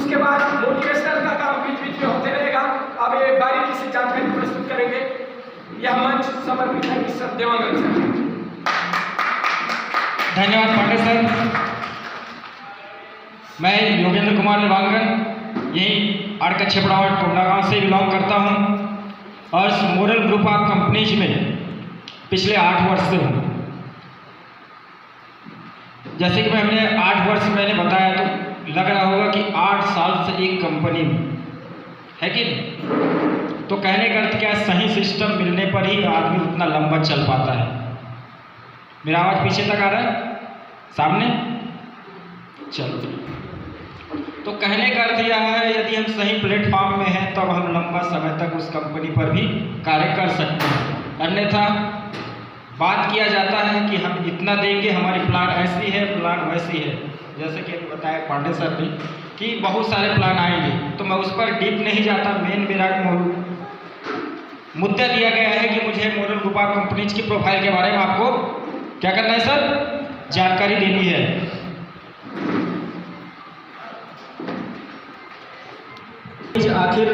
उसके बाद मोटिवेशनल का काम बीच बीच में होते रहेगा। अब ये बारीकी से जानकारी प्रस्तुत करेंगे। यह मंच समर्पित है मिस्टर देवांगन सर। धन्यवाद पांडे सर। मैं योगेंद्र कुमार देवांगन यही आड़का छपड़ावा टोंडागांव से बिलोंग करता हूँ और मोरल ग्रुप ऑफ कंपनीज में पिछले 8 वर्ष से हूँ। जैसे कि हमने 8 वर्ष मैंने बताया तो लग रहा होगा कि 8 साल से एक कंपनी में है कि नहीं? तो कहने का अर्थ क्या, सही सिस्टम मिलने पर ही आदमी उतना लंबा चल पाता है। मेरा आवाज़ पीछे तक आ रहा है? सामने चलो। तो कहने का अर्थ यह है यदि हम सही प्लेटफॉर्म में हैं तब हम लंबा समय तक उस कंपनी पर भी कार्य कर सकते हैं। अन्यथा बात किया जाता है कि हम इतना देंगे, हमारी प्लान ऐसी है, प्लान वैसी है। जैसे कि बताया पांडे सर ने कि बहुत सारे प्लान आएंगे, तो मैं उस पर डीप नहीं जाता। मेन मेरा मुद्दा दिया गया है कि मुझे मोरल ग्रुप ऑफ कंपनीज की प्रोफाइल के बारे में आपको क्या करना है सर, जानकारी देनी है। आखिर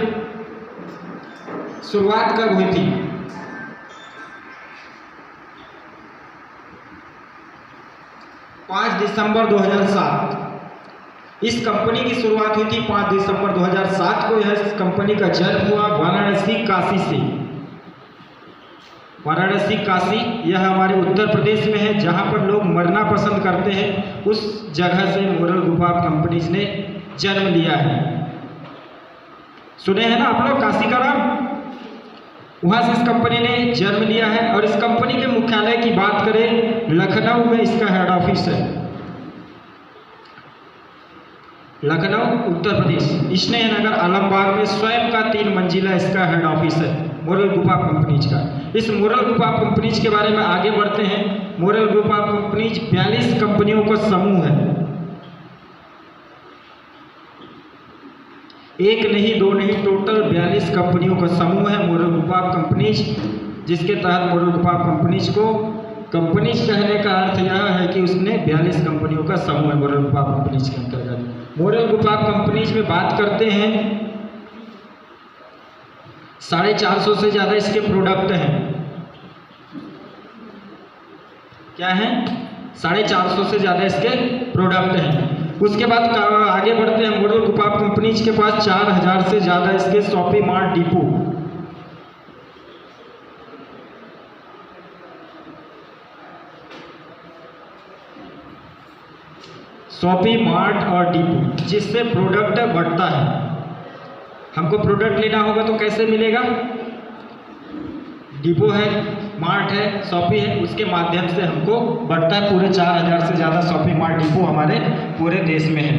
शुरुआत कब हुई थी? दिसंबर 2007 इस कंपनी की शुरुआत हुई थी। 5 दिसंबर 2007 को यह कंपनी का जन्म हुआ वाराणसी काशी से। वाराणसी काशी यह हमारे उत्तर प्रदेश में है, जहां पर लोग मरना पसंद करते हैं। उस जगह से मोरल ग्रुप ऑफ कंपनीज ने जन्म लिया है। सुने हैं ना आप लोग काशी का नाम? वहाँ से इस कंपनी ने जन्म लिया है। और इस कंपनी के मुख्यालय की बात करें, लखनऊ में इसका हेड ऑफिस है। लखनऊ उत्तर प्रदेश, स्नेहनगर आलमबाग में स्वयं का 3 मंजिला इसका हेड ऑफिस है मोरल ग्रुप ऑफ कंपनीज का। इस मोरल ग्रुप ऑफ कंपनीज के बारे में आगे बढ़ते हैं। मोरल ग्रुप ऑफ कंपनीज 42 कंपनियों का समूह है। 1 नहीं 2 नहीं, टोटल 42 कंपनियों का समूह है मोरल ग्रुप ऑफ कंपनीज, जिसके तहत मोरल ग्रुप ऑफ कंपनीज को कंपनीज कहने का अर्थ यह है कि उसने 42 कंपनियों का समूह है मोरल ग्रुप ऑफ कंपनीज के अंतर्गत। मोरल ग्रुप ऑफ कंपनीज में बात करते हैं, 450 से ज़्यादा इसके प्रोडक्ट हैं। क्या हैं? 450 से ज़्यादा इसके प्रोडक्ट हैं। उसके बाद आगे बढ़ते हैं। मोरल ग्रुप ऑफ कंपनीज के पास 4000 से ज़्यादा इसके shopping mart depot, shopping mart और डिपो, जिससे प्रोडक्ट बढ़ता है। हमको प्रोडक्ट लेना होगा तो कैसे मिलेगा? डिपो है, मार्ट है, शॉपिंग है, उसके माध्यम से हमको बढ़ता है। पूरे 4000 से ज़्यादा शॉपिंग मार्ट डिपो हमारे पूरे देश में है।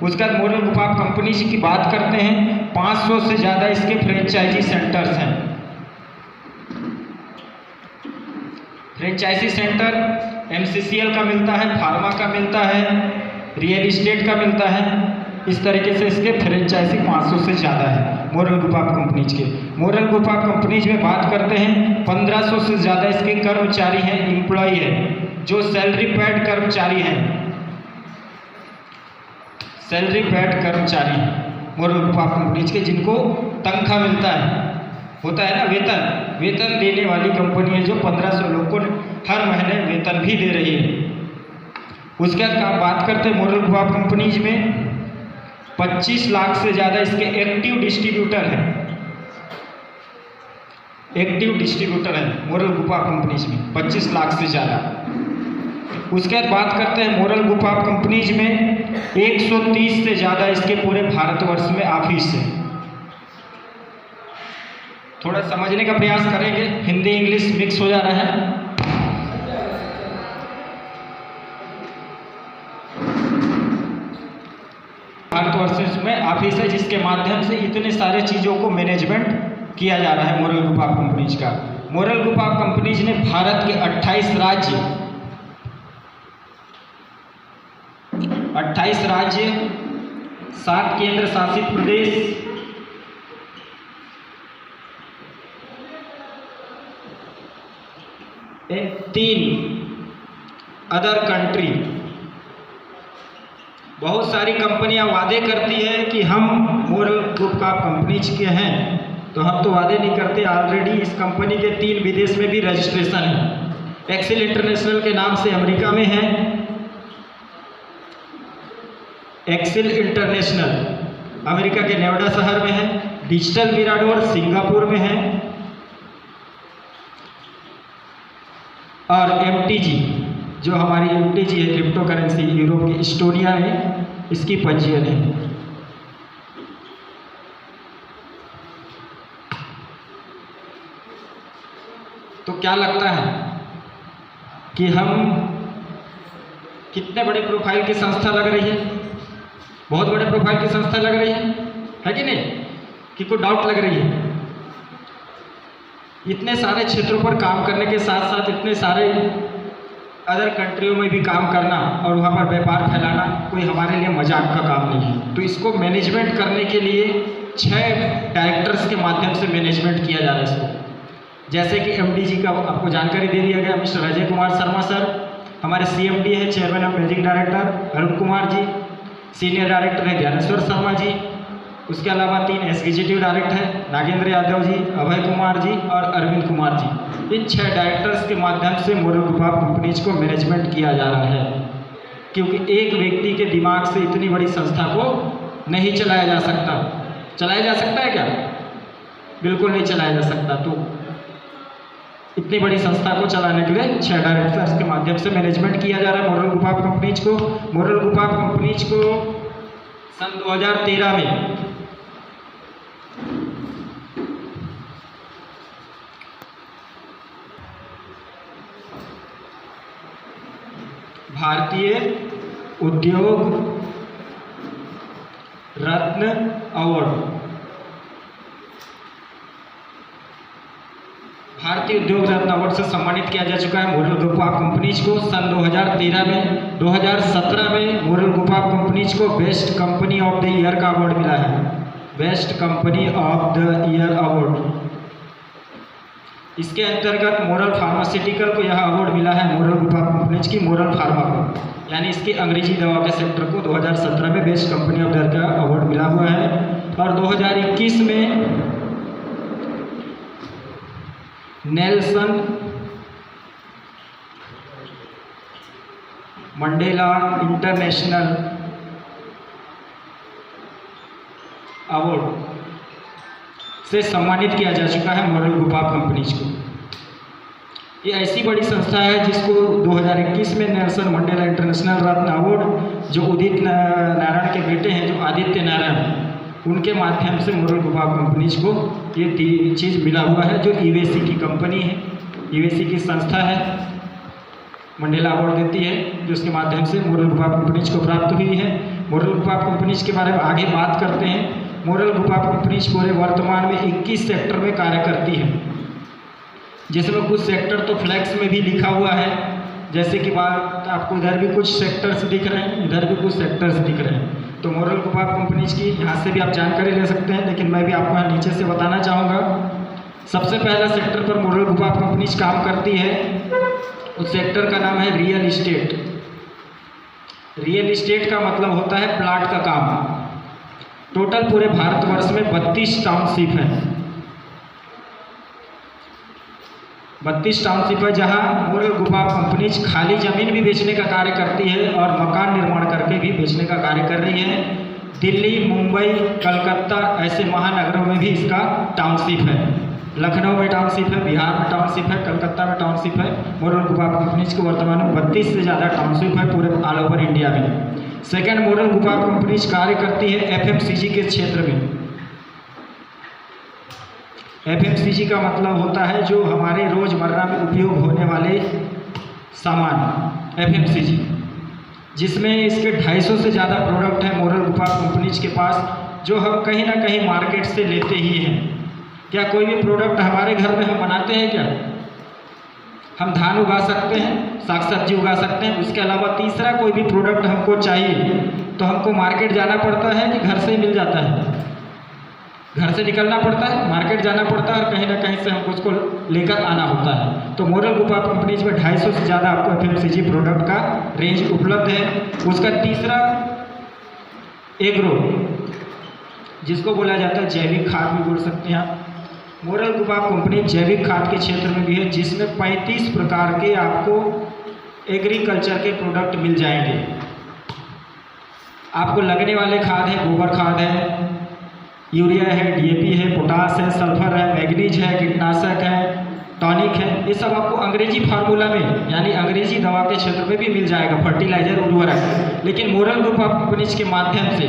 उसके बाद मोरल ग्रुप ऑफ कंपनीज की बात करते हैं, 500 से ज़्यादा इसके फ्रेंचाइजी सेंटर्स हैं। फ्रेंचाइजी सेंटर MCCL का मिलता है, फार्मा का मिलता है, रियल इस्टेट का मिलता है। इस तरीके से इसके फ्रेंचाइजी 500 से ज़्यादा है मोरल ग्रुप ऑफ कंपनीज के। मोरल ग्रुप ऑफ कंपनीज में बात करते हैं, 1500 से ज़्यादा इसके कर्मचारी हैं, एम्प्लॉय हैं, जो सैलरी पेड कर्मचारी हैं। सैलरी पेड कर्मचारी मोरल ग्रुप ऑफ कंपनीज के, जिनको तनख्वाह मिलता है, होता है ना वेतन। वेतन देने वाली कंपनी है जो 1500 लोग को हर महीने वेतन भी दे रही है। उसके बाद बात करते हैं मोरल ग्रुप ऑफ कंपनीज में 25 लाख से ज़्यादा इसके एक्टिव डिस्ट्रीब्यूटर हैं। एक्टिव डिस्ट्रीब्यूटर है मोरल ग्रुप ऑफ कंपनीज में 25 लाख से ज़्यादा। उसके बाद बात करते हैं मोरल ग्रुप ऑफ कंपनीज में 130 से ज़्यादा इसके पूरे भारतवर्ष में ऑफिस है। थोड़ा समझने का प्रयास करेंगे, हिंदी इंग्लिश मिक्स हो जा रहा है। भारतवर्ष में ऑफिस है, जिसके माध्यम से इतने सारे चीज़ों को मैनेजमेंट किया जा रहा है मोरल ग्रुप ऑफ कंपनीज का। मोरल ग्रुप ऑफ कंपनीज ने भारत के 28 राज्य 7 केंद्र शासित प्रदेश, 3 अदर कंट्री बहुत सारी कंपनियां वादे करती है कि हम मोरल ग्रुप का कंपनीज के हैं, तो हम तो वादे नहीं करते। ऑलरेडी इस कंपनी के 3 विदेश में भी रजिस्ट्रेशन है। एक्सेल इंटरनेशनल के नाम से अमेरिका में है, एक्सेल इंटरनेशनल अमेरिका के नेवाडा शहर में है, डिजिटल मिराडोर सिंगापुर में है, और MTG जो हमारी MTG है क्रिप्टो करेंसी यूरोप की इस्टोनिया में इसकी पंजीयन है। तो क्या लगता है कि हम कितने बड़े प्रोफाइल की संस्था लग रही है? बहुत बड़े प्रोफाइल की संस्था लग रही है कि नहीं? कि कोई डाउट लग रही है? इतने सारे क्षेत्रों पर काम करने के साथ साथ इतने सारे अदर कंट्रियों में भी काम करना और वहाँ पर व्यापार फैलाना कोई हमारे लिए मजाक का काम नहीं है। तो इसको मैनेजमेंट करने के लिए 6 डायरेक्टर्स के माध्यम से मैनेजमेंट किया जा रहा है इसको। जैसे कि MDG का आपको जानकारी दे दिया गया, मिस्टर अजय कुमार शर्मा सर हमारे CMD है, chairman of managing director Arun Kumar ji, senior director है ज्ञानेश्वर शर्मा जी, उसके अलावा 3 एग्जीक्यूटिव डायरेक्टर हैं, नागेंद्र यादव जी, अभय कुमार जी और अरविंद कुमार जी। इन 6 डायरेक्टर्स के माध्यम से मोरल ग्रुप ऑफ कंपनीज को मैनेजमेंट किया जा रहा है, क्योंकि एक व्यक्ति के दिमाग से इतनी बड़ी संस्था को नहीं चलाया जा सकता। चलाया जा सकता है क्या? बिल्कुल नहीं चलाया जा सकता। तो इतनी बड़ी संस्था को चलाने के लिए 6 डायरेक्टर्स के माध्यम से मैनेजमेंट किया जा रहा है मोरल ग्रुप ऑफ कंपनीज को। मोरल ग्रुप ऑफ कंपनीज को सन 2013 में भारतीय उद्योग रत्न अवार्ड, भारतीय उद्योग रत्न अवार्ड से सम्मानित किया जा चुका है मोरल ग्रुप ऑफ कंपनीज को सन 2013 में। 2017 में मोरल ग्रुप ऑफ कंपनीज को best company of the year का अवार्ड मिला है, best company of the year award. इसके अंतर्गत मोरल फार्मास्यूटिकल को यह अवार्ड मिला है मोरल ग्रुप ऑफ कंपनीज की मोरल फार्मा को, यानी इसकी अंग्रेजी दवा के सेक्टर को 2017 में best company of the year का अवार्ड मिला हुआ है। और 2021 में नेल्सन मंडेला इंटरनेशनल अवार्ड से सम्मानित किया जा चुका है मोरल ग्रुप ऑफ कंपनीज को। ये ऐसी बड़ी संस्था है जिसको 2021 में नेल्सन मंडेला इंटरनेशनल रत्न अवार्ड जो उदित नारायण के बेटे हैं जो आदित्य नारायण, उनके माध्यम से मोरल ग्रुप ऑफ कंपनीज को ये चीज़ मिला हुआ है, जो यूएसी की कंपनी है, यूएसी की संस्था है, मंडेला अवार्ड देती है, जो उसके माध्यम से मोरल ग्रुप ऑफ कंपनीज को प्राप्त हुई है। मोरल ग्रुप ऑफ कंपनीज के बारे में आगे बात करते हैं। मोरल ग्रुप ऑफ कंपनीज पूरे वर्तमान में 21 सेक्टर में कार्य करती है, जिसमें कुछ सेक्टर तो फ्लैक्स में भी लिखा हुआ है, जैसे कि बात आपको इधर भी कुछ सेक्टर्स दिख रहे हैं, इधर भी कुछ सेक्टर्स दिख रहे हैं। तो मोरल ग्रुप ऑफ कंपनीज की यहाँ से भी आप जानकारी ले सकते हैं, लेकिन मैं भी आपको यहाँ नीचे से बताना चाहूँगा। सबसे पहला सेक्टर पर मोरल ग्रुप ऑफ कंपनीज काम करती है, उस सेक्टर का नाम है रियल इस्टेट। रियल इस्टेट का मतलब होता है प्लाट का काम। टोटल पूरे भारतवर्ष में 32 टाउनशिप हैं, 32 टाउनशिप है, जहाँ मोरल ग्रुप ऑफ कंपनीज खाली ज़मीन भी बेचने का कार्य करती है और मकान निर्माण करके भी बेचने का कार्य कर रही है। दिल्ली, मुंबई, कलकत्ता ऐसे महानगरों में भी इसका टाउनशिप है। लखनऊ में टाउनशिप है, बिहार में टाउनशिप है, कलकत्ता में टाउनशिप है। मोरल ग्रुप ऑफ कंपनीज को वर्तमान में 32 से ज़्यादा टाउनशिप है पूरे ऑल ओवर इंडिया में। Second, moral group of companies कार्य करती है FMCG के क्षेत्र में। FMCG का मतलब होता है जो हमारे रोज़मर्रा में उपयोग होने वाले सामान, FMCG, जिसमें इसके 250 से ज़्यादा प्रोडक्ट हैं मोरल ग्रुप ऑफ कंपनीज के पास, जो हम कहीं ना कहीं मार्केट से लेते ही हैं। क्या कोई भी प्रोडक्ट हमारे घर में हम बनाते हैं क्या? हम धान उगा सकते हैं, साग सब्जी उगा सकते हैं, उसके अलावा तीसरा कोई भी प्रोडक्ट हमको चाहिए तो हमको मार्केट जाना पड़ता है कि घर से ही मिल जाता है? घर से निकलना पड़ता है, मार्केट जाना पड़ता है और कहीं ना कहीं से हमको उसको लेकर आना होता है। तो मोरल ग्रुप ऑफ कंपनीज में 250 से ज़्यादा आपको FMCG प्रोडक्ट का रेंज उपलब्ध है। उसका तीसरा एग्रो, जिसको बोला जाता है जैविक खाद भी बोल सकते हैं आप। मोरल ग्रुप ऑफ कंपनी जैविक खाद के क्षेत्र में भी है, जिसमें 35 प्रकार के आपको एग्रीकल्चर के प्रोडक्ट मिल जाएंगे। आपको लगने वाले खाद है, गोबर खाद है, यूरिया है, डीएपी है, पोटास है, सल्फर है, मैग्नीज है, कीटनाशक है, टॉनिक है, ये सब आपको अंग्रेजी फार्मूला में यानी अंग्रेजी दवा के क्षेत्र में भी मिल जाएगा, फर्टिलाइजर, उर्वरक। लेकिन मोरल ग्रुप ऑफ कंपनीज के माध्यम से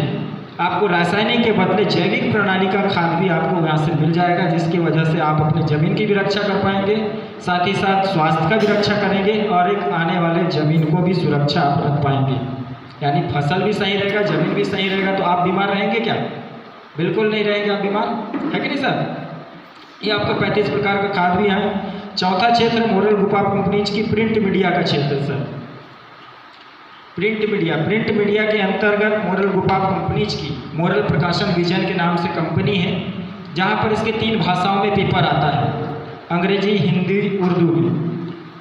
आपको रासायनिक के बदले जैविक प्रणाली का खाद भी आपको यहाँ से मिल जाएगा, जिसकी वजह से आप अपनी ज़मीन की भी रक्षा कर पाएंगे, साथ ही साथ स्वास्थ्य का भी रक्षा करेंगे और एक आने वाले ज़मीन को भी सुरक्षा आप रख पाएंगे। यानी फसल भी सही रहेगा, ज़मीन भी सही रहेगा, तो आप बीमार रहेंगे क्या? बिल्कुल नहीं रहेंगे आप बीमार, है कि नहीं सर? ये आपको 35 प्रकार का खाद भी है। चौथा क्षेत्र मोरल ग्रुप ऑफ कंपनीज की प्रिंट मीडिया का क्षेत्र है सर। प्रिंट मीडिया के अंतर्गत मोरल ग्रुप ऑफ कंपनीज की मोरल प्रकाशन विजन के नाम से कंपनी है, जहाँ पर इसके 3 भाषाओं में पेपर आता है, अंग्रेजी, हिंदी, उर्दू।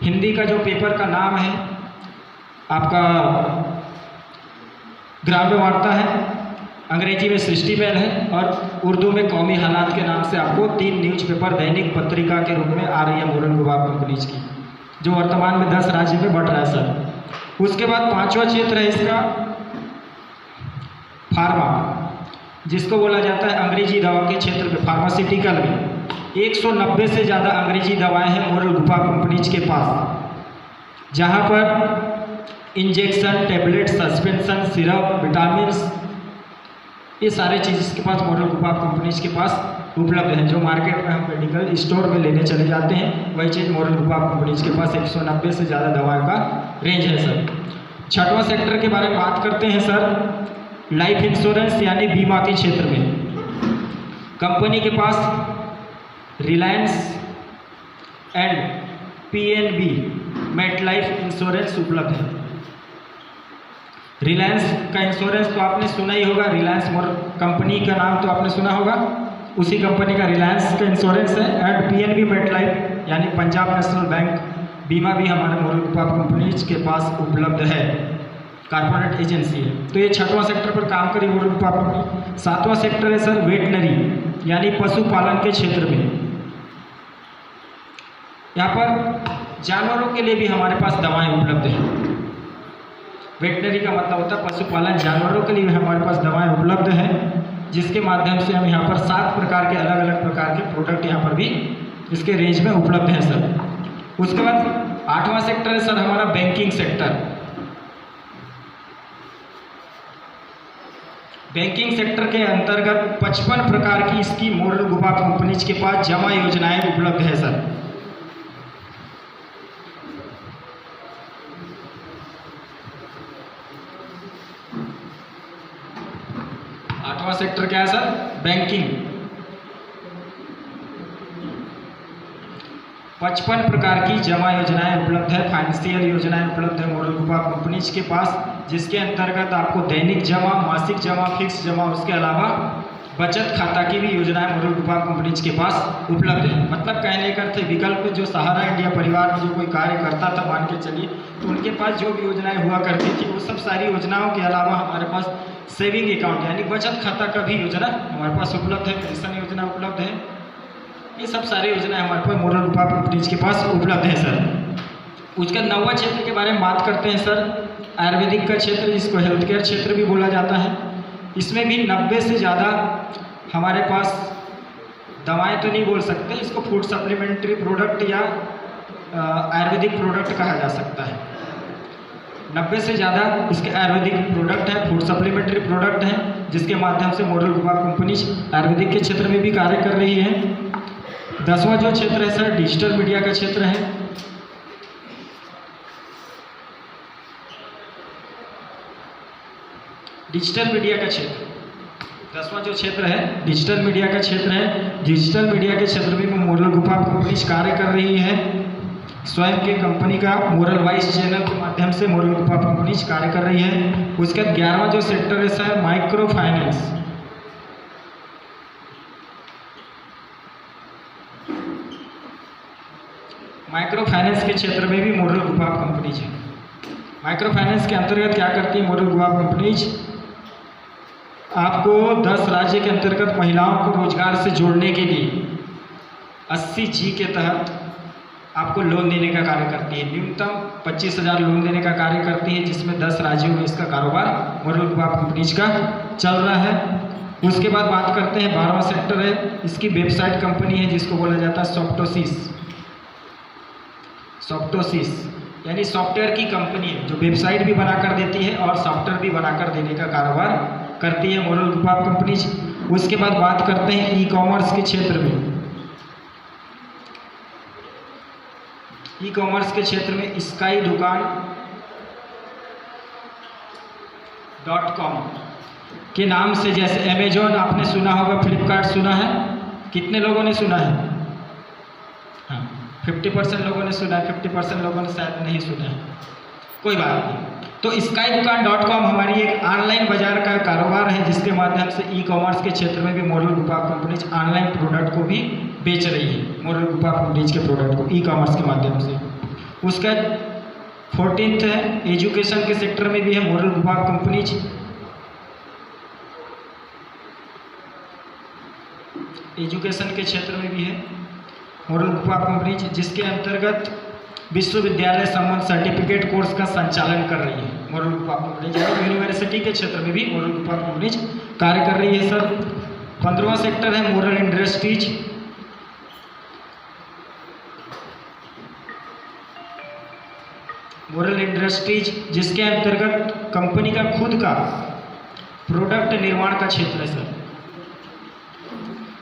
हिंदी का जो पेपर का नाम है आपका ग्राम्य वार्ता है, अंग्रेजी में सृष्टि मेल है और उर्दू में कौमी हालात के नाम से आपको 3 न्यूज़पेपर दैनिक पत्रिका के रूप में आ रही है मोरल ग्रुप ऑफ कंपनीज की, जो वर्तमान में 10 राज्य में बढ़ रहा है सर। उसके बाद 5वां क्षेत्र है इसका फार्मा, जिसको बोला जाता है अंग्रेजी दवा के क्षेत्र में, फार्मास्यूटिकल में 190 से ज़्यादा अंग्रेजी दवाएं हैं मोरल ग्रुप ऑफ कंपनीज के पास, जहां पर injection, tablet, suspension, syrup, vitamin, ये सारे चीज़ इसके पास मोरल ग्रुप ऑफ कंपनीज के पास उपलब्ध है। जो मार्केट में हम मेडिकल स्टोर में लेने चले जाते हैं, वही चीज़ मोरल ग्रुप ऑफ कंपनीज के पास 190 से ज़्यादा दवाओं का रेंज है सर। 6वां सेक्टर के बारे में बात करते हैं सर, लाइफ इंश्योरेंस यानी बीमा के क्षेत्र में कंपनी के पास Reliance and PNB MetLife insurance उपलब्ध है। रिलायंस का इंश्योरेंस तो आपने सुना ही होगा, रिलायंस मोर कंपनी का नाम तो आपने सुना होगा, उसी कंपनी का रिलायंस का इंश्योरेंस है। एंड पीएनबी मेट लाइफ यानी पंजाब नेशनल बैंक बीमा भी हमारे मोरल ग्रुप ऑफ कंपनीज के पास उपलब्ध है, कारपोरेट एजेंसी है। तो ये 6वां सेक्टर पर काम करी मोरल ग्रुप ऑफ कंपनी। 7वां सेक्टर है सर वेटनरी यानी पशुपालन के क्षेत्र में। यहाँ पर जानवरों के लिए भी हमारे पास दवाएं उपलब्ध हैं। वेटनरी का मतलब होता है पशुपालन, जानवरों के लिए भी हमारे पास दवाएं उपलब्ध हैं, जिसके माध्यम से हम यहाँ पर 7 प्रकार के अलग अलग प्रकार के प्रोडक्ट यहाँ पर भी इसके रेंज में उपलब्ध हैं सर। उसके बाद 8वां सेक्टर है सर हमारा बैंकिंग सेक्टर। बैंकिंग सेक्टर के अंतर्गत 55 प्रकार की इसकी मोरल ग्रुप ऑफ कंपनीज के पास जमा योजनाएं उपलब्ध है सर। सेक्टर क्या है सर? बैंकिंग। 55 प्रकार की जमा योजनाएं उपलब्ध है, फाइनेंशियल योजनाएं उपलब्ध है मोरल ग्रुप ऑफ कंपनीज के पास, जिसके अंतर्गत आपको दैनिक जमा, मासिक जमा, फिक्स जमा, उसके अलावा बचत खाता की भी योजनाएं मोरल ग्रुप ऑफ कंपनीज के पास उपलब्ध है। मतलब कहने का अर्थ विकल्प जो सहारा इंडिया परिवार में जो कोई कार्य करता था, मान के चलिए, तो उनके पास जो भी योजनाएं हुआ करती थी, वो सब सारी योजनाओं के अलावा हमारे पास सेविंग अकाउंट यानी बचत खाता का भी योजना हमारे पास उपलब्ध है, पेंशन योजना उपलब्ध है। ये सब सारी योजनाएं हमारे पास मोरल ग्रुप ऑफ कंपनीज के पास उपलब्ध है सर। उसका 9वां क्षेत्र के बारे में बात करते हैं सर, आयुर्वेदिक का क्षेत्र, जिसको हेल्थ केयर क्षेत्र भी बोला जाता है। इसमें भी 90 से ज़्यादा हमारे पास दवाएं तो नहीं बोल सकते, इसको फूड सप्लीमेंट्री प्रोडक्ट या आयुर्वेदिक प्रोडक्ट कहा जा सकता है। 90 से ज़्यादा इसके आयुर्वेदिक प्रोडक्ट हैं, फूड सप्लीमेंट्री प्रोडक्ट हैं, जिसके माध्यम से moral group of companies Ayurvedic के क्षेत्र में भी कार्य कर रही है। 10वां जो क्षेत्र है सर डिजिटल मीडिया का क्षेत्र है। डिजिटल मीडिया का क्षेत्र 10वां जो क्षेत्र है डिजिटल मीडिया का क्षेत्र है। डिजिटल मीडिया के क्षेत्र में मोरल ग्रुप ऑफ कंपनीज कार्य कर रही है। स्वयं के कंपनी का मोरल वॉइस चैनल के माध्यम से मोरल ग्रुप ऑफ कंपनीज कार्य कर रही है। उसके बाद 11वां जो सेक्टर है sir micro finance. Micro finance के क्षेत्र में भी मोरल ग्रुप ऑफ कंपनीज है। माइक्रो फाइनेंस के अंतर्गत क्या करती है मोरल ग्रुप ऑफ कंपनीज? आपको 10 राज्य के अंतर्गत महिलाओं को रोजगार से जोड़ने के लिए 80G के तहत आपको लोन देने का कार्य करती है। न्यूनतम 25,000 लोन देने का कार्य करती है, जिसमें 10 राज्यों में इसका कारोबार मोरल ग्रुप ऑफ कंपनीज का चल रहा है। उसके बाद बात करते हैं 12वां सेक्टर है, इसकी वेबसाइट कंपनी है जिसको बोला जाता है सॉफ्टोसिस। सॉफ्टोसिस यानी सॉफ्टवेयर की कंपनी है जो वेबसाइट भी बनाकर देती है और सॉफ्टवेयर भी बनाकर देने का कारोबार करती है मोरल ग्रुप ऑफ कंपनीज। उसके बाद बात करते हैं ई कॉमर्स के क्षेत्र में। ई कॉमर्स के क्षेत्र में स्काई दुकान .com के नाम से, जैसे अमेजोन आपने सुना होगा, फ्लिपकार्ट सुना है, कितने लोगों ने सुना है? हाँ, 50% लोगों ने सुना है, 50% लोगों ने शायद नहीं सुना है, कोई बात नहीं। तो स्काई दुकान .com हमारी एक ऑनलाइन बाजार का कारोबार है जिसके माध्यम से ई कॉमर्स के क्षेत्र में भी moral group of companies online product को भी बेच रही है, मोरल ग्रुप ऑफ कंपनीज के प्रोडक्ट को ई कॉमर्स के माध्यम से। उसका 14th है, एजुकेशन के सेक्टर में भी है moral group of companies. Education के क्षेत्र में भी है मोरल ग्रुप ऑफ कंपनीज, जिसके अंतर्गत विश्वविद्यालय संबंध सर्टिफिकेट कोर्स का संचालन कर रही है moral group of companies. University के क्षेत्र में भी मोरल ग्रुप ऑफ कंपनीज कार्य कर रही है सर। 15वां सेक्टर है मोरल इंडस्ट्रीज। मोरल इंडस्ट्रीज जिसके अंतर्गत कंपनी का खुद का प्रोडक्ट निर्माण का क्षेत्र है सर।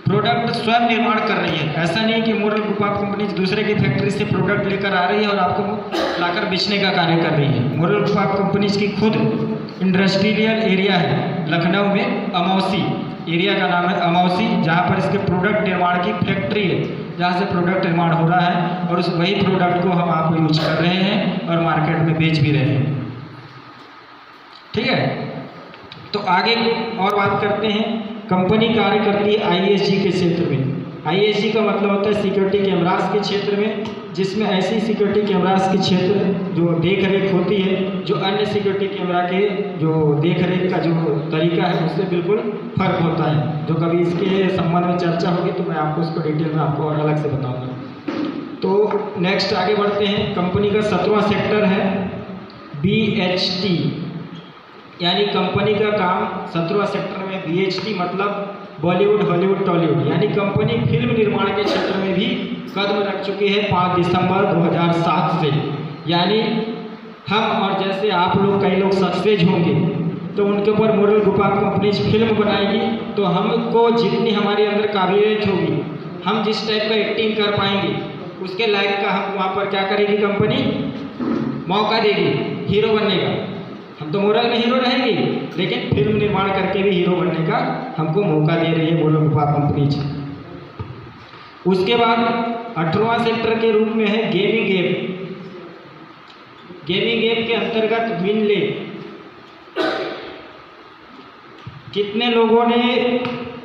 प्रोडक्ट स्वयं निर्माण कर रही है, ऐसा नहीं कि मोरल ग्रुप ऑफ कंपनीज दूसरे की फैक्ट्री से प्रोडक्ट लेकर आ रही है और आपको लाकर बेचने का कार्य कर रही है। मोरल ग्रुप ऑफ कंपनीज की खुद इंडस्ट्रियल एरिया है लखनऊ में, अमौसी एरिया का नाम है अमौसी, जहाँ पर इसके प्रोडक्ट निर्माण की फैक्ट्री है, जहाँ से प्रोडक्ट निर्माण हो रहा है और उस वही प्रोडक्ट को हम आपको यूज कर रहे हैं और मार्केट में बेच भी रहे हैं। ठीक है, तो आगे और बात करते हैं। कंपनी कार्य करती है ISG के क्षेत्र में। ISG का मतलब होता है सिक्योरिटी कैमरास के क्षेत्र में, जिसमें ऐसी सिक्योरिटी कैमरास के क्षेत्र जो देख रेख होती है जो अन्य सिक्योरिटी कैमरा के जो देख रेख का जो तरीका है उससे बिल्कुल फर्क होता है। जो कभी इसके संबंध में चर्चा होगी तो मैं आपको उसको डिटेल में आपको और अलग से बताऊँगा। तो नेक्स्ट आगे बढ़ते हैं। कंपनी का 7वां सेक्टर है BHT, यानी कंपनी का काम 17वां सेक्टर में BHT मतलब बॉलीवुड हॉलीवुड टॉलीवुड, यानी कंपनी फिल्म निर्माण के क्षेत्र में भी कदम रख चुकी है 5 दिसंबर 2007 से। यानी हम और जैसे आप लोग कई लोग सक्सेस होंगे तो उनके ऊपर moral group of companies film बनाएगी, तो हमको जितनी हमारे अंदर काबिलियत होगी, हम जिस टाइप का एक्टिंग कर पाएंगे उसके लायक का हम वहाँ पर क्या करेगी कंपनी, मौका देगी हीरो बनने का। हम तो मोरल में हीरो रहेंगे लेकिन फिल्म निर्माण करके भी हीरो बनने का हमको मौका दे रही है मोरल ग्रुप ऑफ कंपनीज। उसके बाद 18वां सेक्टर के रूप में है गेमिंग ऐप। गेमिंग ऐप के अंतर्गत विनले। कितने लोगों ने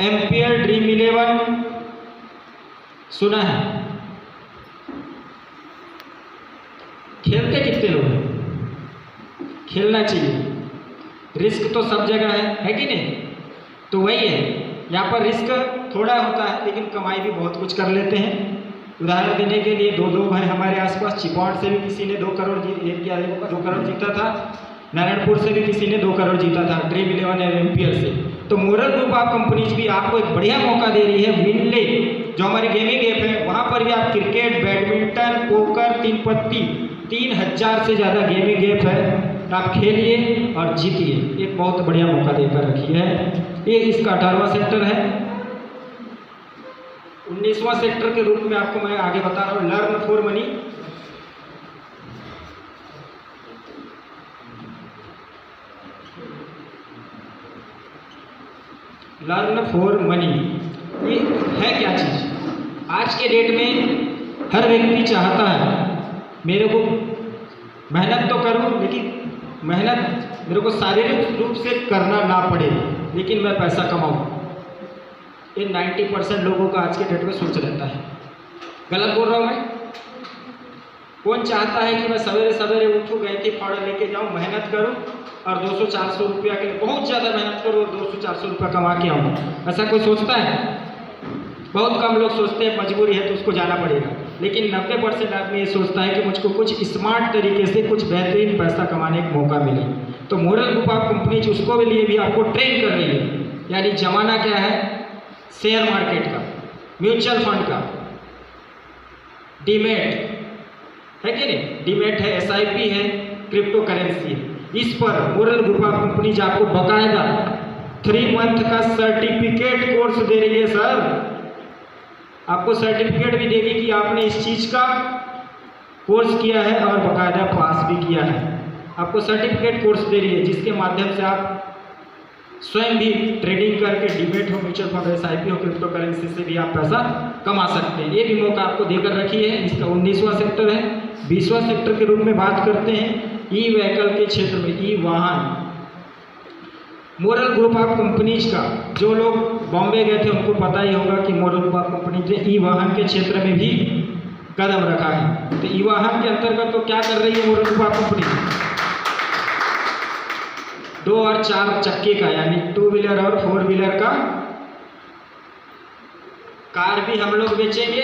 एम्पियर ड्रीम 11 सुना है? खेलते कितने लोग हैं? खेलना चाहिए, रिस्क तो सब जगह है कि नहीं? तो वही है, यहाँ पर रिस्क थोड़ा होता है लेकिन कमाई भी बहुत कुछ कर लेते हैं। उदाहरण देने के लिए 2 लोग हैं हमारे आसपास। चिपौड़ से भी किसी ने 2 करोड़ 2 करोड़ जीता था, नारायणपुर से भी किसी ने 2 करोड़ जीता था ड्रीम 11 एम्पियर से। तो मोरल ग्रुप ऑफ कंपनीज भी आपको एक बढ़िया मौका दे रही है। विनले जो हमारी गेमिंग ऐप है वहाँ पर भी आप क्रिकेट, बैडमिंटन, पोकर, 3 पत्ती 3000 से ज़्यादा गेमिंग ऐप है, आप खेलिए और जीतिए। एक बहुत बढ़िया मौका देकर रखी है। ये इसका 18वां सेक्टर है। 19वां सेक्टर के रूप में आपको मैं आगे बता रहा हूँ learn for money. Learn for money ये है क्या चीज़? आज के डेट में हर व्यक्ति चाहता है मेरे को मेहनत तो करूं लेकिन मेहनत मेरे को शारीरिक रूप से करना ना पड़े लेकिन मैं पैसा कमाऊं। ये 90% लोगों का आज के डेट में सोच रहता है। गलत बोल रहा हूँ मैं? कौन चाहता है कि मैं सवेरे सवेरे उठूँ, गैंती फावड़ा लेके जाऊँ, मेहनत करूँ और 200-400 रुपया के लिए बहुत ज़्यादा मेहनत करूँ और 200-400 रुपया कमा के आऊँ। ऐसा कोई सोचता है? बहुत कम लोग सोचते हैं, मजबूरी है तो उसको जाना पड़ेगा। लेकिन 90% आदमी ये सोचता है कि मुझको कुछ स्मार्ट तरीके से कुछ बेहतरीन पैसा कमाने का मौका मिले। तो मोरल ग्रुप ऑफ कंपनीज उसको के लिए भी आपको ट्रेन कर रही है। यानी जमाना क्या है? शेयर मार्केट का, म्यूचुअल फंड का, डीमेट है कि नहीं? डीमेट है, SIP है, क्रिप्टो करेंसी है। इस पर मोरल ग्रुप ऑफ कंपनीज आपको बकायदा 3 मंथ का सर्टिफिकेट कोर्स दे रही है सर। आपको सर्टिफिकेट भी देगी कि आपने इस चीज़ का कोर्स किया है और बकायदा पास भी किया है। आपको सर्टिफिकेट कोर्स दे रही है जिसके माध्यम से आप स्वयं भी ट्रेडिंग करके डीमेट हो, म्यूचुअल फंड, SIP हो, क्रिप्टो करेंसी से भी आप पैसा कमा सकते हैं। ये भी मौका आपको देकर रखी है। इसका 19वां सेक्टर है। 20वां सेक्टर के रूप में बात करते हैं ई व्हीकल के क्षेत्र में, ई वाहन। मोरल ग्रुप ऑफ कंपनीज का जो लोग बॉम्बे गए थे उनको पता ही होगा कि मोरल ग्रुप ऑफ कंपनीज ने ई वाहन के क्षेत्र में भी कदम रखा है। तो ई वाहन के अंतर्गत तो क्या कर रही है मोरल ग्रुप ऑफ कंपनी? 2 और 4 चक्के का यानी 2 व्हीलर और 4 व्हीलर का कार भी हम लोग बेचेंगे,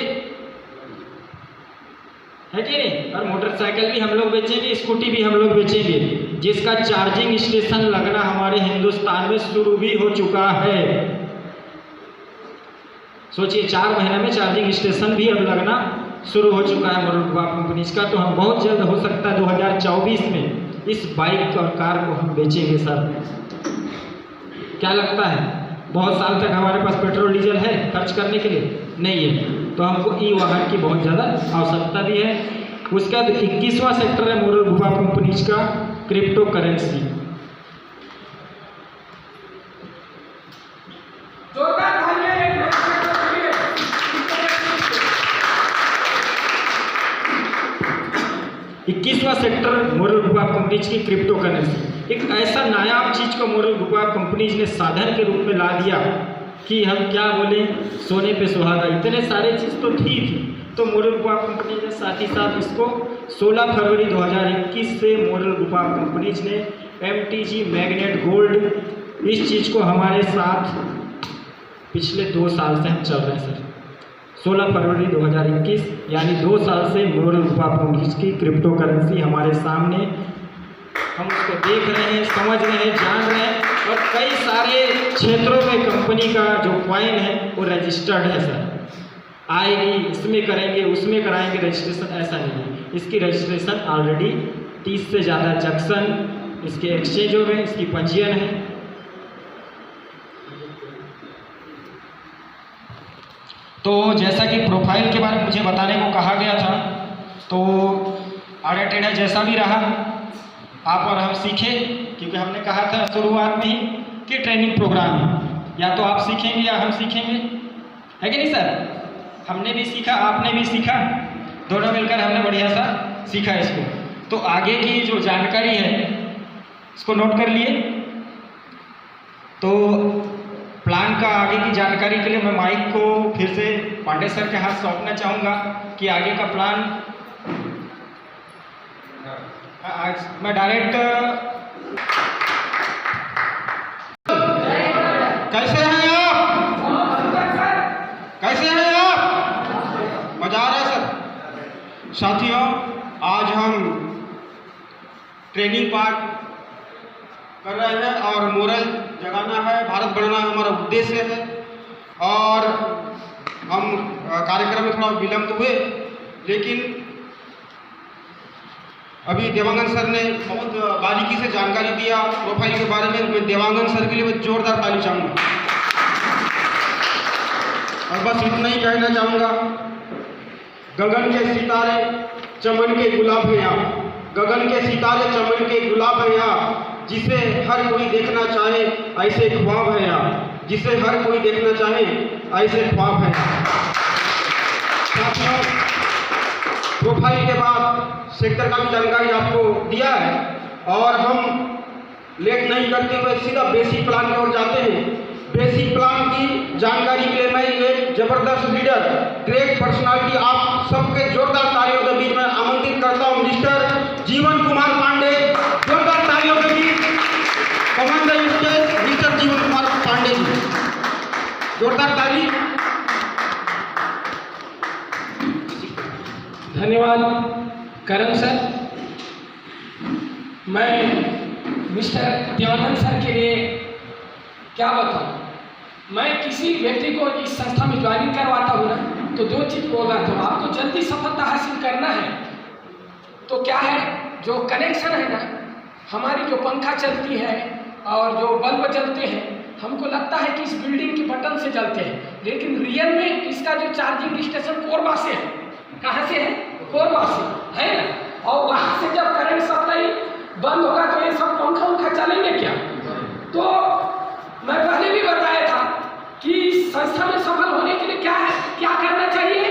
है कि नहीं? और मोटरसाइकिल भी हम लोग बेचेंगे, स्कूटी भी हम लोग बेचेंगे, जिसका चार्जिंग स्टेशन लगना हमारे हिंदुस्तान में शुरू भी हो चुका है। सोचिए 4 महीने में चार्जिंग स्टेशन भी अब लगना शुरू हो चुका है मोरल ग्रुप ऑफ कंपनीज का। तो हम बहुत जल्द, हो सकता है 2024 में, इस बाइक और कार को हम बेचेंगे सर। क्या लगता है? बहुत साल तक हमारे पास पेट्रोल डीजल है खर्च करने के लिए? नहीं है। तो हमको ई वाहन की बहुत ज़्यादा आवश्यकता भी है। उसका 21वां सेक्टर है मोरल ग्रुप ऑफ कंपनीज का, क्रिप्टो करेंसी। जोरदार तालियां एक नए सेक्टर के लिए। 21वां sector moral group of companies की क्रिप्टो करेंसी। एक ऐसा नायाब चीज़ को मोरल ग्रुप ऑफ कंपनीज ने साधन के रूप में ला दिया कि हम क्या बोले, सोने पे सुहागा। इतने सारे चीज़ तो ठीक है, तो मोरल ग्रुप ऑफ कंपनीज ने साथ ही साथ इसको 16 फरवरी 2021 से मोरल ग्रुप ऑफ कंपनीज ने MTG मैग्नेट गोल्ड, इस चीज़ को हमारे साथ पिछले 2 साल से हम चल रहे हैं सर। 16 फरवरी 2021 यानी 2 साल से मोरल ग्रुप ऑफ कंपनीज की क्रिप्टो करेंसी हमारे सामने, हम उसको देख रहे हैं, समझ रहे हैं, जान रहे हैं। और कई सारे क्षेत्रों में कंपनी का जो कॉइन है वो रजिस्टर्ड है सर। आएगी, इसमें करेंगे, उसमें कराएंगे रजिस्ट्रेशन, ऐसा नहीं है। इसकी रजिस्ट्रेशन ऑलरेडी 30 से ज़्यादा जंक्शन इसके एक्सचेंजों में इसकी पंजीयन है। तो जैसा कि प्रोफाइल के बारे में मुझे बताने को कहा गया था, तो आड़ा टेढ़ा जैसा भी रहा आप और हम सीखे, क्योंकि हमने कहा था शुरुआत में ही कि ट्रेनिंग प्रोग्राम है, या तो आप सीखेंगे या हम सीखेंगे, है कि नहीं सर? हमने भी सीखा, आपने भी सीखा, दोनों मिलकर हमने बढ़िया सा सीखा इसको। तो आगे की जो जानकारी है इसको नोट कर लिए। तो प्लान का आगे की जानकारी के लिए मैं माइक को फिर से पांडे सर के हाथ सौंपना चाहूँगा कि आगे का प्लान आज मैं डायरेक्ट। कैसे हैं आप? कैसे हैं आप? मजा आ रहा है सर? साथियों, आज हम ट्रेनिंग पार्ट कर रहे हैं और मोरल जगाना है, भारत बढ़ना हमारा उद्देश्य है। और हम कार्यक्रम में थोड़ा विलंब हुए, लेकिन अभी देवांगन सर ने बहुत बारीकी से जानकारी दिया प्रोफाइल के बारे में। मैं देवांगन सर के लिए मैं जोरदार ताली चाहूँगा। और बस इतना ही कहना चाहूँगा, गगन के सितारे चमन के गुलाब हैं आप, गगन के सितारे चमन के गुलाब हैं आप, जिसे हर कोई देखना चाहे ऐसे ख्वाब हैं आप, जिसे हर कोई देखना चाहे ऐसे ख्वाब हैं। प्रोफाइल के बाद सेक्टर का भी जानकारी आपको दिया है, और हम लेट नहीं करते हुए सीधा बेसिक प्लान की ओर जाते हैं। बेसिक प्लान की जानकारी के लिए मैं एक जबरदस्त लीडर, ग्रेट पर्सनालिटी, आप सबके जोरदार तालियों के बीच में आमंत्रित करता हूं मिस्टर जीवन कुमार पांडे। जोरदार तालियों के बीच जोरदार ताली। धन्यवाद करण सर। मैं मिस्टर देवानंद सर के लिए क्या बताऊं। मैं किसी व्यक्ति को इस संस्था में ज्वाइनिंग करवाता हूँ ना, तो दो चीज़ बोल रहा था। आपको जल्दी सफलता हासिल करना है तो क्या है, जो कनेक्शन है ना, हमारी जो पंखा चलती है और जो बल्ब जलते हैं, हमको लगता है कि इस बिल्डिंग के बटन से जलते हैं, लेकिन रियल में इसका जो चार्जिंग स्टेशन कोरबा से है। कहाँ से है? कोरबा से है ना। और वहाँ से जब करंट सप्लाई बंद होगा तो ये सब पंखा उंखा चलेंगे क्या? तो मैं पहले भी बताया था कि संस्था में सफल होने के लिए क्या है, क्या करना चाहिए,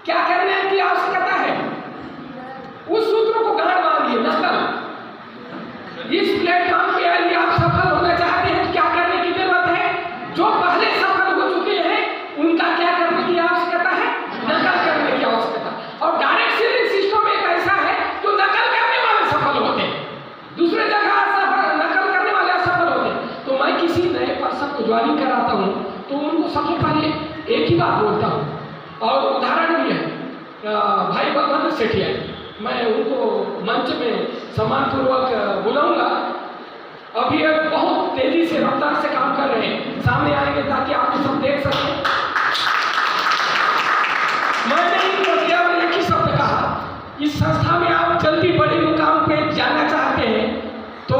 क्या करने की आवश्यकता है। उस सूत्र को गांठ बांधिए, नकल। इस प्लेटफॉर्म पे आइए, आप सफल होना चाहते हैं तो क्या करने की जरूरत है? जो पहले सफल हो चुके हैं उनका क्या करने की आवश्यकता है? नकल करने की आवश्यकता। और डायरेक्ट सेलिंग सिस्टम एक ऐसा है जो नकल करने वाले सफल होते हैं, दूसरे जगह नकल करने वाले असफल होते हैं। तो मैं किसी नए पर्सन को ज्वाइनिंग कराता हूँ तो उनको सबसे पहले एक ही बात बोलता हूँ, और उदाहरण भी है। भाई बलभद्र सेठिया, मैं उनको मंच में सम्मानपूर्वक बुलाऊंगा। अभी ये बहुत तेजी से रफ्तार से काम कर रहे हैं, सामने आएंगे ताकि आप सब देख सकें। मैंने इनको केवल एक ही शब्द कहा, इस संस्था में आप जल्दी बड़े मुकाम पे जाना चाहते हैं तो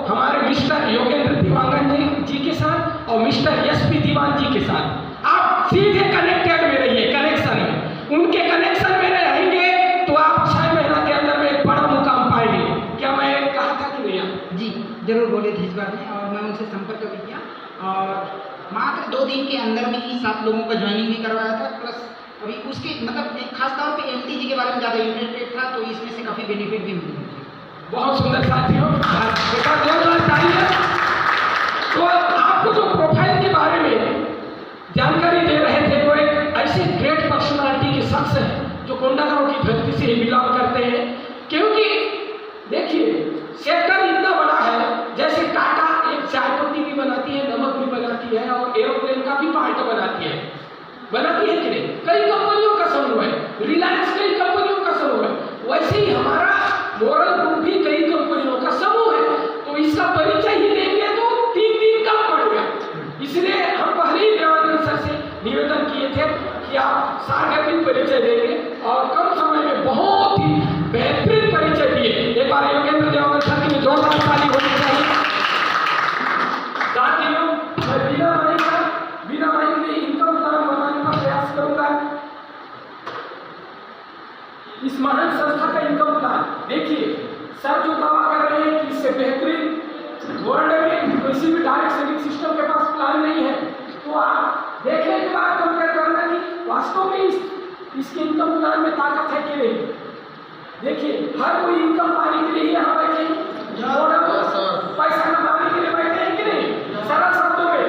हमारे मिस्टर योगेंद्र दीवांगन जी के साथ और मिस्टर एसपी दीवान जी के साथ आप सीधे कनेक्टेड में रहिए, कनेक्शन में। उनके कनेक्शन में रहेंगे तो आप 6 महीना के अंदर में एक बड़ा मुकाम पाएंगे। क्या मैं कहा था कि नहीं? जी जरूर बोले थे इस बार में, और मैं उनसे संपर्क भी किया और मात्र 2 दिन के अंदर में ही 7 लोगों का ज्वाइनिंग भी करवाया था। प्लस अभी उसके मतलब खास तौर पे एमडी जी के बारे में ज़्यादा इंटरेस्टेड था, तो इसमें से काफ़ी बेनिफिट भी मिले। बहुत सुंदर साथियों, बेटा जोरदार तालियां। तो आपको जो प्रोफाइल के बारे में जानकारी दे रहे थे, वो एक ऐसे ग्रेट पर्सनालिटी के शख्स हैं जो कोंडागांव की धरती से बिलोंग करते हैं। क्योंकि देखिए, सेक्टर इतना बड़ा है, जैसे टाटा एक चाय पत्ती भी बनाती है, नमक भी बनाती है और एरोप्लेन का भी पार्ट बनाती है कि नहीं? कई कंपनियों का समूह है, रिलायंस कई कंपनियों का समूह है, वैसे ही हमारा मोरल ग्रुप भी कई कंपनियों का समूह है। तो इसका परिचय ही देंगे तो 3 दिन कम पड़ेगा, इसलिए हम पहले ही देवानंद सर से निवेदन किए थे कि आप सार्वजनिक परिचय देंगे और कम समय में बहुत ही बेहतरीन परिचय दिए। एक बार योगेंद्र देवानंद सर की जोरदार ताली होनी चाहिए। साथियों, मैं बिना माइक में इनकम प्लान बनाने का प्रयास करूंगा। इस महान संस्था का इनकम प्लान देखिए, सर जो दावा कर रहे हैं कि इससे बेहतरीन वर्ल्ड में किसी भी डायरेक्ट सेलिंग सिस्टम के पास प्लान नहीं है, तो आप देखने के बाद कंपेयर करना कि वास्तव में इसके इनकम प्लान में ताकत है कि नहीं। देखिए, हर कोई इनकम पाने के लिए यहाँ बैठे हैं, पैसा कमाने के लिए बैठे हैं कि नहीं? सरल शब्दों में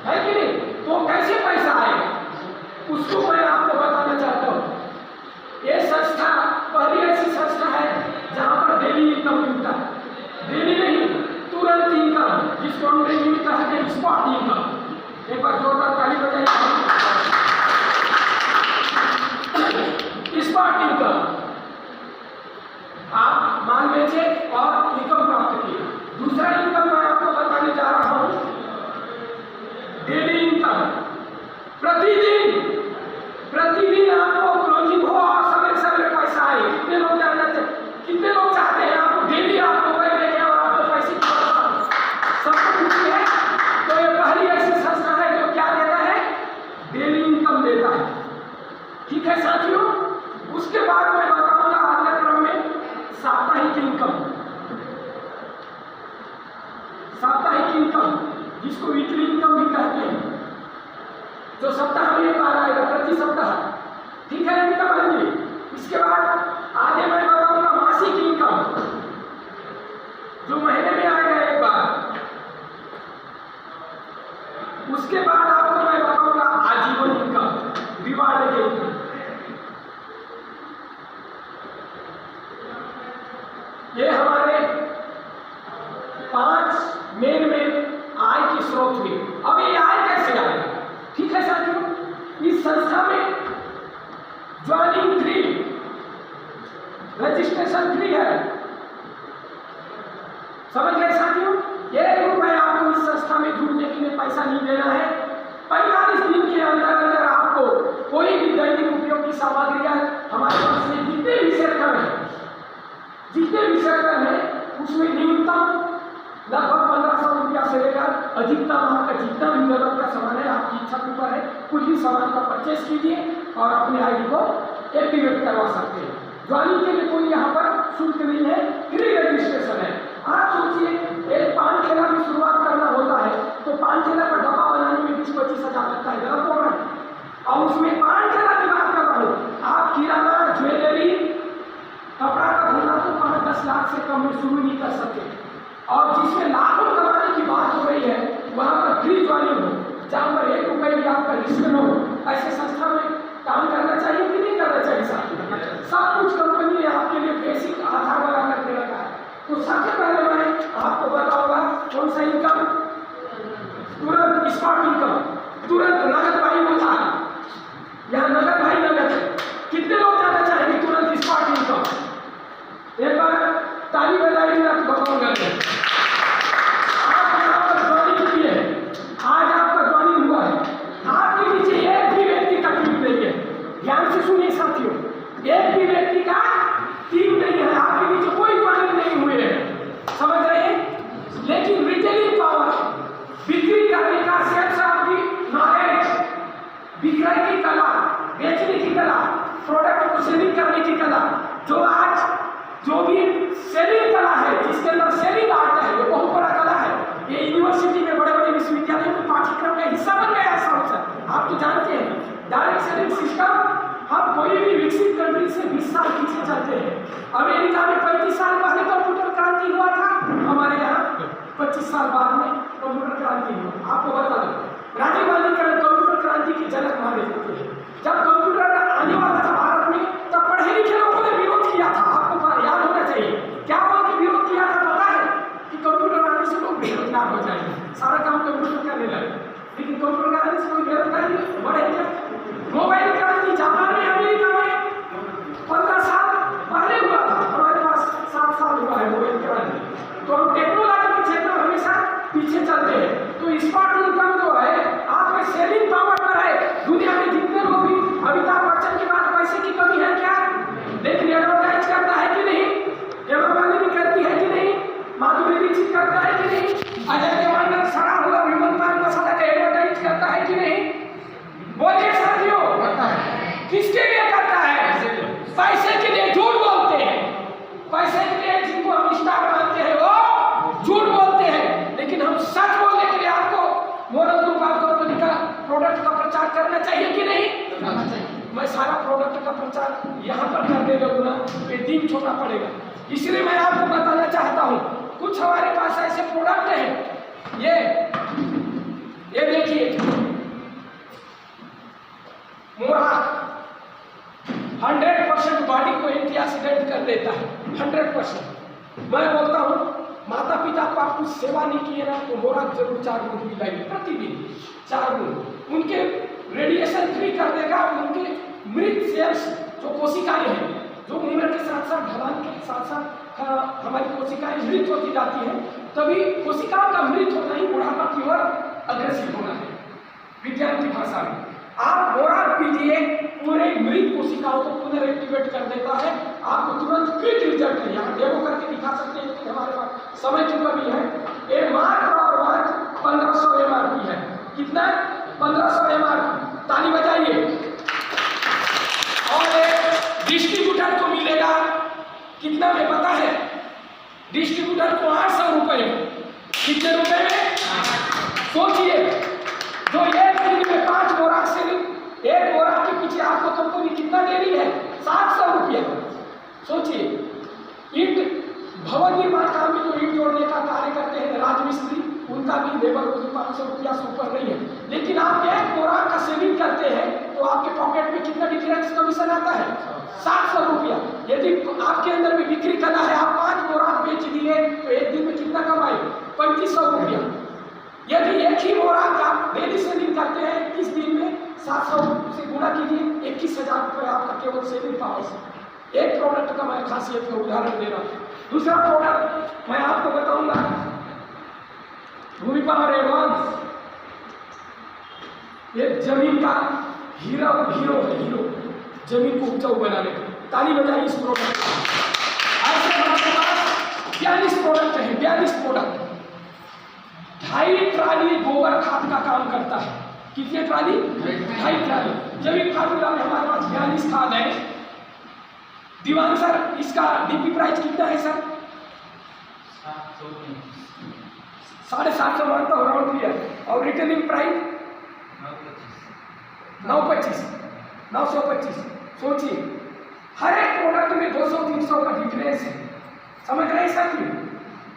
है कि नहीं? तो कैसे पैसा आएगा उसको मैं आपको बताना चाहता हूँ। ये संस्था पहली ऐसी संस्था है जहाँ पर डेली इनकम मिलता है। डेली नहीं, तुरंत इनकम, जिसको अंग्रेजी में कहते हैं स्पॉट इनकम। एक बार जोरदार ताली बजाइए। स्पॉट इनकम, आप माल बेचे और इनकम प्राप्त किए। दूसरा इनकम मैं आपको बताने जा रहा हूँ, डेली इनकम। प्रतिदिन आपको क्लोजिंग हो और समय पैसा आए। कितने लोग जानना चाहिए, कितने लोग चाहते हैं आपको डेली आप मोबाइल देखें और आपको पैसे की सबको खुशी है? तो ये पहली ऐसी संस्था है जो क्या देता है? डेली इनकम देता है। ठीक है साथियों, उसके बाद मैं बताऊंगा अगले क्रम में साप्ताहिक इनकम। साप्ताहिक इनकम जिसको वीकली इनकम भी कहते हैं, जो सप्ताह में एक बार आएगा, प्रति सप्ताह। ठीक है इनकम आएंगे। इसके बाद आगे मैं बताऊंगा मासिक इनकम, जो महीने में आएगा एक बार। उसके बाद आपको मैं बताऊंगा आजीवन इनकम, रिवार्ड के इनकम। ये हमारे 5 मेन आय के स्रोत हुए। अब ये आय कैसे संस्था में ज्वाइनिंग फ्री, रजिस्ट्रेशन फ्री है। समझ गए साथियों? 1 रुपये आपको इस संस्था में जुड़ने के लिए पैसा नहीं देना है। 45 दिन के अंदर अंदर आपको कोई भी दैनिक उपयोग की सामग्रियां हमारे पास में जितने भी सेक्टर हैं उसमें न्यूनतम लगभग 1500 रुपया से लेकर अधिकतम आपका जितना भी जरूरत का सामान है आपकी इच्छा के ऊपर है, कुछ भी सामान का परचेस कीजिए और अपने आईडी को एक्टिवेट करवा सकते हैं। ज्वाइनिंग के लिए कोई यहाँ पर शुल्क नहीं है, फ्री रजिस्ट्रेशन है। आप सोचिए एक पान ठेला भी शुरुआत करना होता है तो पान ठेला का डब्बा बनाने में 20-25 हज़ार लगता है, गलत बोल रहे हैं? और उसमें पान ठेला की बात कर रहा हूँ, आप किराना, ज्वेलरी, कपड़ा का धंधा तो 5-10 लाख से कम में शुरू नहीं कर सकते। और जिसमें लाखों कमाने की बात हो रही है वहाँ पर फ्री ज्वाइनिंग हो, जहाँ पर 1 रुपये भी आपका रिस्क न हो, ऐसे संस्था में काम करना चाहिए कि नहीं करना चाहिए? सब कुछ कंपनी ने आपके लिए बेसिक आधार बना करके रखा है। तो सबसे पहले मैं आपको बताऊंगा कौन सा इनकम, तुरंत स्पॉट इनकम, तुरंत नगद भाई होता है, यहाँ नगद भाई नगद है। कितने लोग जाना चाहेंगे तुरंत स्पॉट इनकम? एक बार ताली बजाइए, आप बताऊंगा। आप यहाँ पर ज्वाइनिंग की है, आज आपका ज्वाइनिंग हुआ है, आपके नीचे एक भी व्यक्ति का टीम नहीं है। ध्यान से सुनिए साथियों, एक भी व्यक्ति का टीम नहीं है, आपके नीचे कोई ज्वाइनिंग नहीं हुए हैं। समझ रहे हैं? लेकिन रिटेलिंग पावर, बिक्री करने का, सेल्स आपकी नॉलेज, बिक्री की कला, बेचने की कला, प्रोडक्ट को सेलिंग करने की कला, जो भी सेलिंग कला है, जिसके अंदर सेलिंग आर्ट है, ये बहुत बड़ा कला है। ये यूनिवर्सिटी में, बड़े-बड़े विश्वविद्यालयों में पाठ्यक्रम का हिस्सा बन गया है। आप तो जानते हैं डायरेक्ट सेलिंग सिस्टम, हम कोई भी विकसित कंट्री से 20 साल पीछे चलते हैं। अमेरिका में 35 साल पहले कंप्यूटर क्रांति हुआ था, हमारे यहाँ 25 साल बाद में कंप्यूटर क्रांति हुआ। आपको बता दो, राजीव गांधी कंप्यूटर क्रांति की जनक माने जाते हैं। जब कंप्यूटर आने वाला था भारत में, तब पढ़े लिखे लोगों ने विरोध किया था। आपको याद होना चाहिए क्या बोल के विरोध किया था, पता है? कि कंप्यूटर आने से लोग बेरोजगार हो जाएंगे, सारा काम कंप्यूटर करने लगे। लेकिन कंप्यूटर आने से कोई बेरोजगारी बढ़ेगा? मोबाइल क्रांति जापान में, अमेरिका में 15 साल पहले हुआ था, हमारे पास 7 साल हुआ है मोबाइल क्रांति। तो हम टेक्नोलॉजी के क्षेत्र में हमेशा पीछे चलते हैं। तो स्मार्ट इनकम जो है आपके सेलिंग पावर पर है। दुनिया में जितने लोग भी, अमिताभ बच्चन के पास पैसे की कमी है क्या? लेकिन एडवर्टाइज करता है कि नहीं? हेमा मालिनी करती है कि नहीं? माधुरी दीक्षित करता है कि नहीं? अजय देवगन सड़ा हुआ विमल पान मसाला का एडवर्टाइज करता है कि नहीं? बोलिए साथियों, करता है। किसके लिए करता है? पैसे के लिए झूठ बोलते हैं। पैसे के लिए जिनको हम स्टार मानते हैं वो झूठ बोलते हैं। लेकिन हम सच बोलने के लिए आपको मोरल ग्रुप ऑफ कंपनी का प्रोडक्ट का प्रचार करना चाहिए कि नहीं? करना चाहिए। मैं सारा प्रोडक्ट का प्रचार यहाँ पर करने लगूंगा तो ये दिन छोटा पड़ेगा, इसलिए मैं आपको बताना चाहता हूँ कुछ हमारे पास ऐसे प्रोडक्ट हैं। ये देखिए, मोरा 100% बॉडी को एंटीऑक्सीडेंट कर देता है, 100%। मैं बोलता हूँ माता पिता को आप कुछ सेवा नहीं किए ना तो मोरा जरूर 4 बूंद पिलाइए प्रतिदिन, 4 बूंद। उनके रेडिएशन फ्री कर देगा। उनके मृत सेल्स जो कोशिकाएं हैं, जो उम्र के साथ साथ ढलान के साथ साथ हमारी कोशिकाएं मृत होती जाती हैं, तभी कोशिकाओं का मृत होना ही बुढ़ापा की ओर अग्रसित होना है विज्ञान की भाषा में। आप मोरा पीजिए, पूरे मृत कोशिकाओं को पुनर्एक्टिवेट कर देता है, आपको तुरंत क्विक रिजल्ट है। यहाँ डेमो करके दिखा सकते हैं, लेकिन हमारे पास समय की कमी है। ये मात्र और मात्र 1500 MRP है। कितना? 1500 MRP। ताली बजाइए। और डिस्ट्रीब्यूटर को मिलेगा कितना में पता है? डिस्ट्रीब्यूटर को 800 रुपये में। कितने रुपए में? सोचिए, जो एक दिन में 5 बोरा से, एक बोरा के पीछे आपको कंपनी कितना दे रही है? 700 रुपया। सोचिए, ईंट भवन निर्माण काम में जो ईंट जोड़ने का कार्य करते हैं राजमिस्त्री, उनका भी लेबर को 500 रुपया से ऊपर नहीं है। लेकिन आप एक बोरा का सेविंग करते हैं तो आपके पॉकेट में कितना डिफरेंस कमीशन आता है? 700 रुपया। यदि आपके अंदर भी बिक्री करना है, आप 5 बोरा बेच दिए तो एक दिन में कितना कमाए? 3500 रुपया। यदि एक ही बोरा का डेली सेलिंग करते हैं 30 दिन में 700 से गुणा कीजिए 21,000 रुपये आपका केवल सेविंग पावर से। एक प्रोडक्ट का मैं खासियत का उदाहरण दे रहा हूँ। दूसरा प्रोडक्ट मैं आपको बताऊंगा, भूमि पावर एडवांस, एक जमीन का हीरो है, हीरो जमीन को उपजाऊ बनाने का। ताली बजाइए इस प्रोडक्ट का। ऐसे हमारे पास 42 प्रोडक्ट है, 42 प्रोडक्ट, 2.5 ट्राली गोबर खाद का काम करता है। कितने ट्राली? 2.5 ट्राली। जैविक फार्मूला में हमारे पास 42 खाद है। दीवान सर, इसका डीपी प्राइस कितना है सर? 750 मानता हूँ, राउंड क्लियर। और रिटेलिंग प्राइस 925। सोचिए, हर एक प्रोडक्ट में 200-300 का डिफरेंस है। समझ रहे हैं साथी?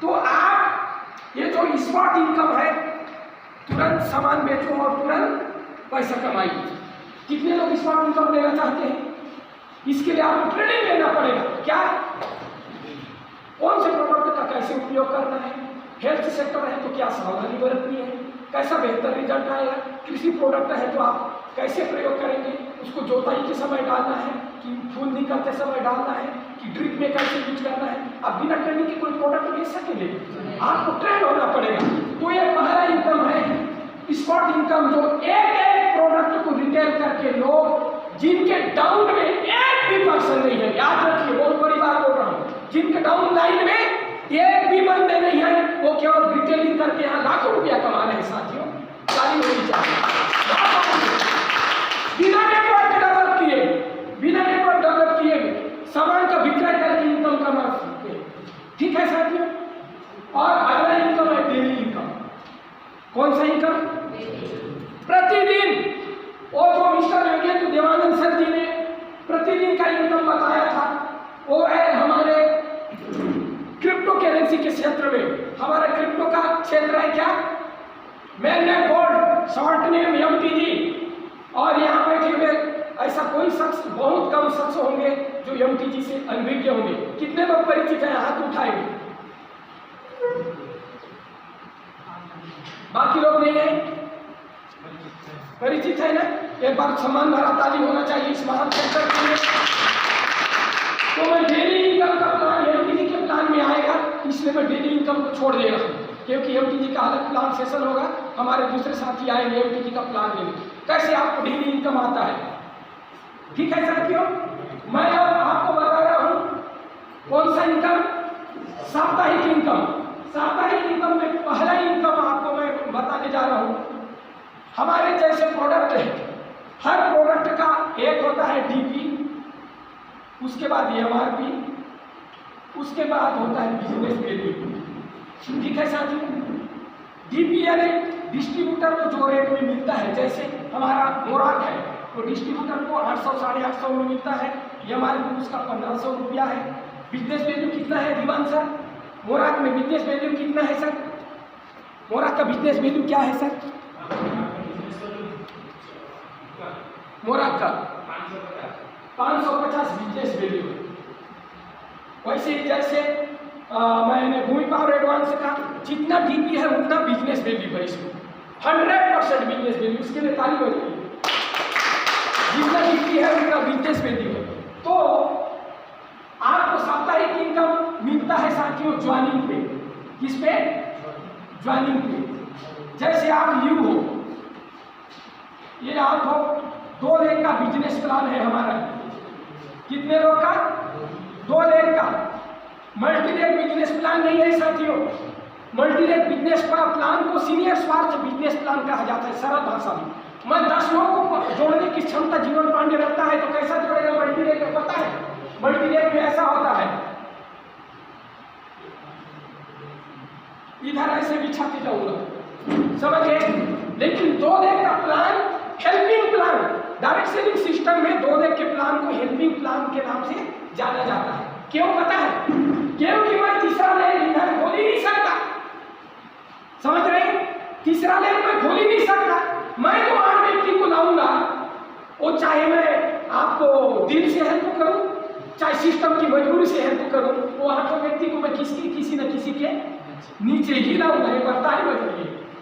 तो आप ये जो स्पॉट इनकम है, तुरंत सामान बेचो और तुरंत पैसा कमाइए। कितने लोग स्पॉट इनकम लेना चाहते हैं? इसके लिए आपको ट्रेनिंग लेना पड़ेगा। क्या? कौन से प्रोडक्ट का कैसे उपयोग करना है, हेल्थ सेक्टर है तो क्या सावधानी बरतनी है, कैसा बेहतर रिजल्ट आएगा, कृषि प्रोडक्ट है तो आप कैसे प्रयोग करेंगे, उसको जोताई के समय डालना है कि फूल निकलते समय डालना है कि ड्रिप में कैसे यूज करना है। आप बिना ट्रेनिंग के कोई प्रोडक्ट बेच सकेंगे? आपको ट्रेन होना पड़ेगा। तो ये पहला इनकम है, स्पॉट इनकम, जो एक प्रोडक्ट को रिटेल करके लोग जिनके डाउन में 1% नहीं है, याद रखिए, बहुत बड़ी बात बोल रहा हूँ, जिनके डाउन लाइन में 1 भी बंदे नहीं है, वो केवल रिटेलिंग करके यहाँ लाखों रुपया कमा रहे हैं साथियों। ताली होनी चाहिए। बिना नेटवर्क डेवलप किए सामान का विक्रय करके इनकम कमा सकते हैं। ठीक है साथियों? और अगला इनकम है डेली इनकम। कौन सा इनकम? प्रतिदिन। वो जो मिस्टर योगेंद्र देवानंद सर जी ने प्रतिदिन का इनकम बताया था, वो है हमारे क्रिप्टो करेंसी के क्षेत्र में। हमारा क्रिप्टो का क्षेत्र है क्या? Magnet gold, short name MTG। और यहाँ बैठे हुए ऐसा कोई शख्स, बहुत कम शख्स होंगे जो MTG से अनभिज्ञ होंगे। कितने लोग परिचित हैं? हाथ उठाएंगे। बाकी लोग नहीं है? परिचित है ना? एक बार सम्मान भरा ताली होना चाहिए इस महान सेक्टर के लिए। तो मैं डेली इनकम का प्लान MTG के प्लान में आएगा, इसलिए मैं डेली इनकम को छोड़ दे रहा हूँ, क्योंकि MTG का अलग प्लान सेशन होगा। हमारे दूसरे साथी आएंगे MTG का प्लान लेने, कैसे आपको डेली इनकम आता है। ठीक है साथियों? मैं अब आपको बता रहा हूँ कौन सा इनकम? साप्ताहिक इनकम। साप्ताहिक इनकम में पहला इनकम आपको मैं बताने जा रहा हूँ। हमारे जैसे प्रोडक्ट है, हर प्रोडक्ट का एक होता है DP, उसके बाद MRP, उसके बाद होता है बिजनेस वैल्यू। ठीक है साथियों? DP यानी डिस्ट्रीब्यूटर को जो रेट में मिलता है, जैसे हमारा मोराक है तो डिस्ट्रीब्यूटर को 800-850 में मिलता है, MRP उसका 1500 रुपया है। बिजनेस वैल्यू कितना है दीवान सर? मोराक में बिजनेस वैल्यू कितना है सर? मोराक का बिजनेस वैल्यू क्या है सर? मोराक का 550 बिजनेस वैल्यू। वैसे ही जैसे मैंने भूमि पावर एडवांस का जितना DP है उतना बिजनेस वैल्यू है इसमें, 100% बिजनेस वैल्यू। इसके लिए ताली बजाइए। जितना DP है उतना बिजनेस वैल्यू है। तो आपको साप्ताहिक इनकम मिलता है साथियों ज्वाइनिंग पे। किस पे? ज्वाइनिंग पे। जैसे आप यू हो, ये आप हो, 2 लाख का बिजनेस प्लान है हमारा। कितने लोग का? 2 लाख का। मल्टीलेग बिजनेस प्लान नहीं है साथियों। मल्टीलेग बिजनेस प्लान को सीनियर स्वार्थ बिजनेस प्लान कहा जाता है सरल भाषा में। मैं 10 लोगों को जोड़ने की क्षमता जीवन पांडे रखता है तो कैसा जोड़ेगा मल्टीलेग में? पता है मल्टीलेग में ऐसा होता है, इधर ऐसे बिछाते जाऊंगा, समझ गए? लेकिन 2 लाख का plan helping plan, direct selling system में 2 लाख के प्लान को हेल्पिंग प्लान के नाम से जाना जाता है। क्यों पता है? क्योंकि मैं तीसरा लेन इधर खोल ही नहीं सकता। समझ रहे? तीसरा लेन मैं खोल ही नहीं सकता। मैं जो 8 व्यक्ति को लाऊंगा, वो चाहे मैं आपको दिल से हेल्प करूं, चाहे सिस्टम की मजबूरी से हेल्प करूं, वो 8 व्यक्ति को मैं किसी न किसी के नीचे ही लाऊंगा। एक बार ताली बजाइए।